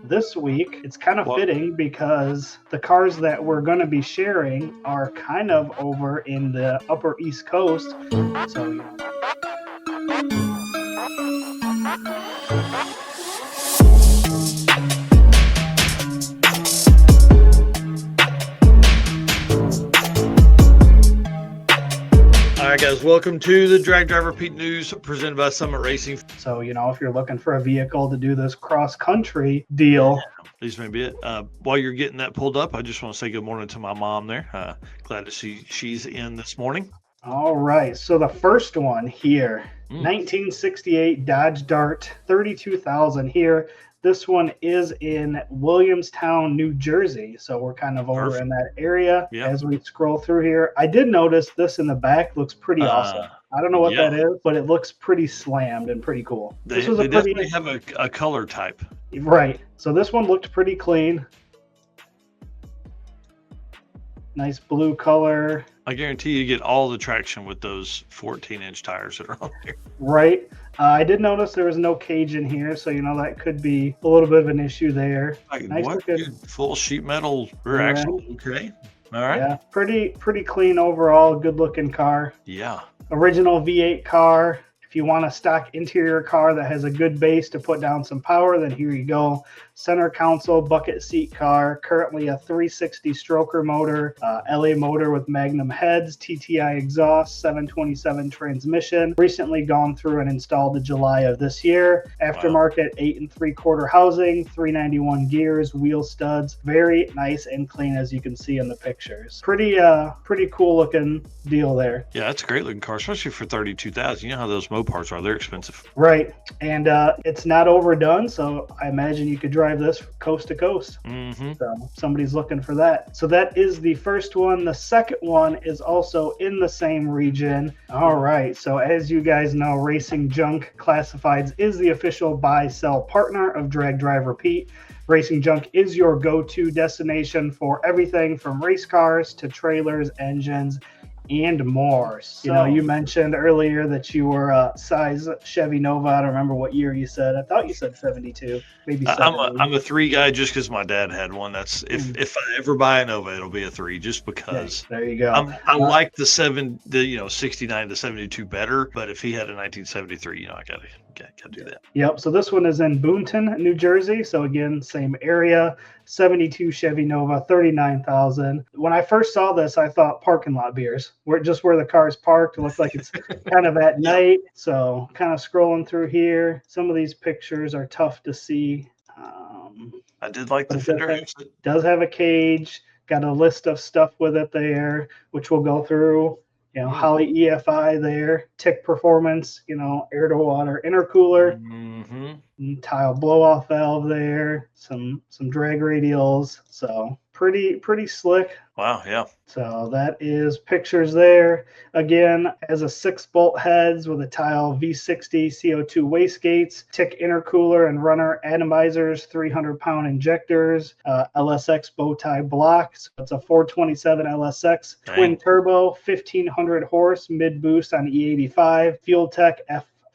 this week. It's kind of Well- fitting because the cars that we're going to be sharing are kind of over in the Upper East Coast. So, you know. All right, guys, welcome to the Drag Driver Pete News presented by Summit Racing. So, you know, if you're looking for a vehicle to do this cross-country deal. These may be it. While you're getting that pulled up, I just want to say good morning to my mom there. Glad to see she's in this morning. All right, so the first one here, 1968 Dodge Dart, 32,000 here. This one is in Williamstown, New Jersey. So we're kind of over in that area as we scroll through here. I did notice this in the back looks pretty awesome. I don't know what that is, but it looks pretty slammed and pretty cool. They definitely have a color type. Right. So this one looked pretty clean. Nice blue color. I guarantee you get all the traction with those 14-inch tires that are on there. Right. I did notice there was no cage in here, so you know that could be a little bit of an issue there. Nice looking full sheet metal rear axle. Okay. All right. Yeah. Pretty clean overall. Good looking car. Yeah. Original V8 car. If you want a stock interior car that has a good base to put down some power, then here you go. Center console, bucket seat car, currently a 360 stroker motor, LA motor with Magnum heads, TTI exhaust, 727 transmission. Recently gone through and installed in July of this year. Aftermarket 8 3/4 housing, 391 gears, wheel studs. Very nice and clean as you can see in the pictures. Pretty cool looking deal there. Yeah, that's a great looking car, especially for 32,000. You know how those Mopars are; they're expensive. Right, and it's not overdone, so I imagine you could drive this coast to coast. So somebody's looking for that. So that is the first one. The second one is also in the same region. All right, so as you guys know, Racing Junk Classifieds is the official buy-sell partner of Drag Driver Pete. Racing Junk is your go-to destination for everything from race cars to trailers, engines, and more. So, you know, you mentioned earlier that you were a size Chevy Nova. I don't remember what year you said. I thought you said 72, maybe 70. I'm a 3 guy just because my dad had one. That's if I ever buy a Nova, it'll be a 3 just because. There you go. I like the 69 to 72 better, but if he had a 1973, I gotta do that. Yep. So this one is in Boonton, New Jersey. So again, same area. 72 Chevy Nova, 39,000. When I first saw this, I thought parking lot beers. Where the car's parked. It looks like it's kind of at night. So kind of scrolling through here. Some of these pictures are tough to see. I did like the fender. It does have a cage. Got a list of stuff with it there, which we'll go through. You know, Holley EFI there, TIC performance, air to water intercooler, tile blow off valve there, some drag radials. So pretty slick. Wow, yeah. So that is pictures there. Again, as a 6-bolt heads with a tile V60 CO2 wastegates, TIC intercooler and runner atomizers, 300-pound injectors, LSX bow tie blocks. So it's a 427 LSX twin turbo, 1500 horse mid boost on E85, Fuel Tech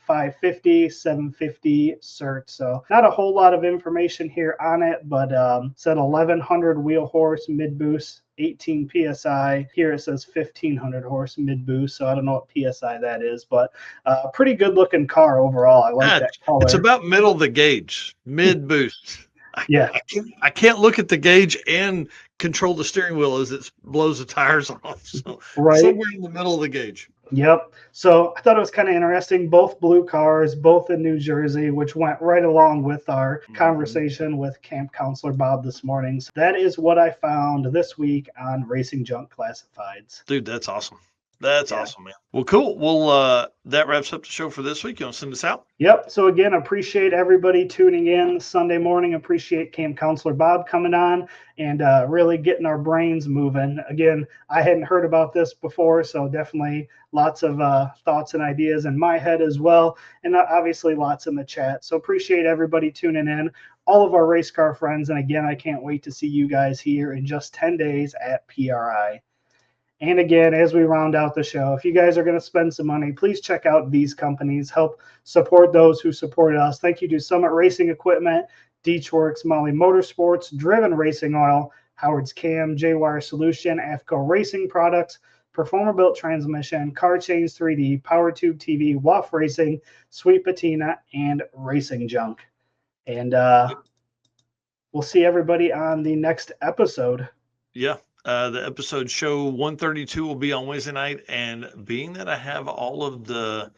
F550, 750 cert. So not a whole lot of information here on it, but said 1100 wheel horse mid boost, 18 psi. Here it says 1500 horse mid boost, so I don't know what psi that is, but pretty good looking car overall. I like that color. It's about middle of the gauge, mid boost. I can't look at the gauge and control the steering wheel as it blows the tires off. So somewhere in the middle of the gauge. Yep. So I thought it was kind of interesting. Both blue cars, both in New Jersey, which went right along with our conversation with Camp Counselor Bob this morning. So that is what I found this week on Racing Junk Classifieds. Dude, that's awesome. That's awesome, man. Well, cool. Well, that wraps up the show for this week. You want to send us out? Yep. So again, appreciate everybody tuning in Sunday morning. Appreciate Camp Counselor Bob coming on and really getting our brains moving. Again, I hadn't heard about this before, so definitely lots of thoughts and ideas in my head as well. And obviously lots in the chat. So appreciate everybody tuning in. All of our race car friends. And again, I can't wait to see you guys here in just 10 days at PRI. And again, as we round out the show, if you guys are going to spend some money, please check out these companies. Help support those who support us. Thank you to Summit Racing Equipment, Deechworks, Molly Motorsports, Driven Racing Oil, Howard's Cam, J-Wire Solution, AFCO Racing Products, Performer Built Transmission, Car Chains 3D, PowerTube TV, WAF Racing, Sweet Patina, and Racing Junk. And we'll see everybody on the next episode. Yeah. The episode show 132 will be on Wednesday night. And being that I have all of the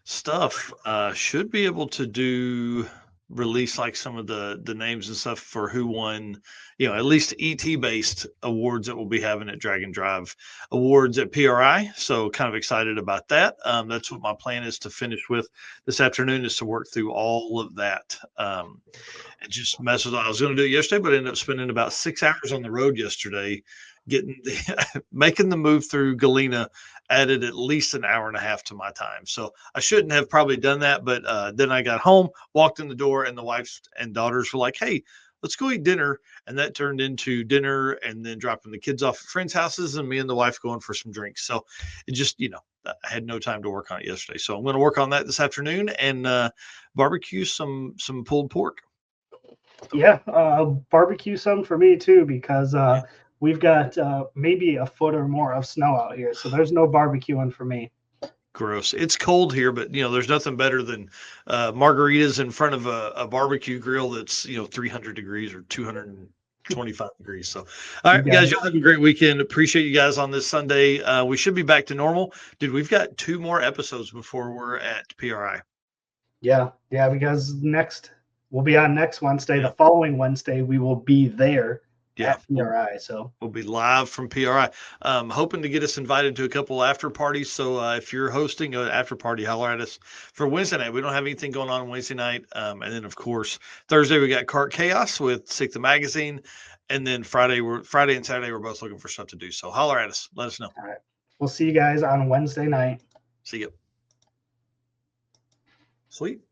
stuff, should be able to release like some of the names and stuff for who won, at least ET based awards that we'll be having at Dragon Drive Awards at PRI. So kind of excited about that. That's what my plan is to finish with this afternoon, is to work through all of that. And just mess with it. I was going to do it yesterday, but I ended up spending about 6 hours on the road yesterday making the move through Galena. Added at least an hour and a half to my time. So I shouldn't have probably done that. But then I got home, walked in the door, and the wife and daughters were like, hey, let's go eat dinner. And that turned into dinner and then dropping the kids off at friends' houses and me and the wife going for some drinks. So it just, I had no time to work on it yesterday. So I'm going to work on that this afternoon and barbecue some pulled pork. Yeah, barbecue some for me too, because we've got maybe a foot or more of snow out here, so there's no barbecuing for me. Gross. It's cold here, but there's nothing better than margaritas in front of a barbecue grill that's 300 degrees or 225 degrees. So, all right, guys, y'all have a great weekend. Appreciate you guys on this Sunday. We should be back to normal. Dude, we've got 2 more episodes before we're at PRI. Yeah, because we'll be on next Wednesday. The following Wednesday, we will be there at PRI. So we'll be live from PRI. Hoping to get us invited to a couple after parties. So if you're hosting an after party, holler at us for Wednesday night. We don't have anything going on Wednesday night. And then of course, Thursday we got Kart Chaos with Sixth Magazine. And then Friday and Saturday, we're both looking for stuff to do. So holler at us. Let us know. All right. We'll see you guys on Wednesday night. See you. Sweet.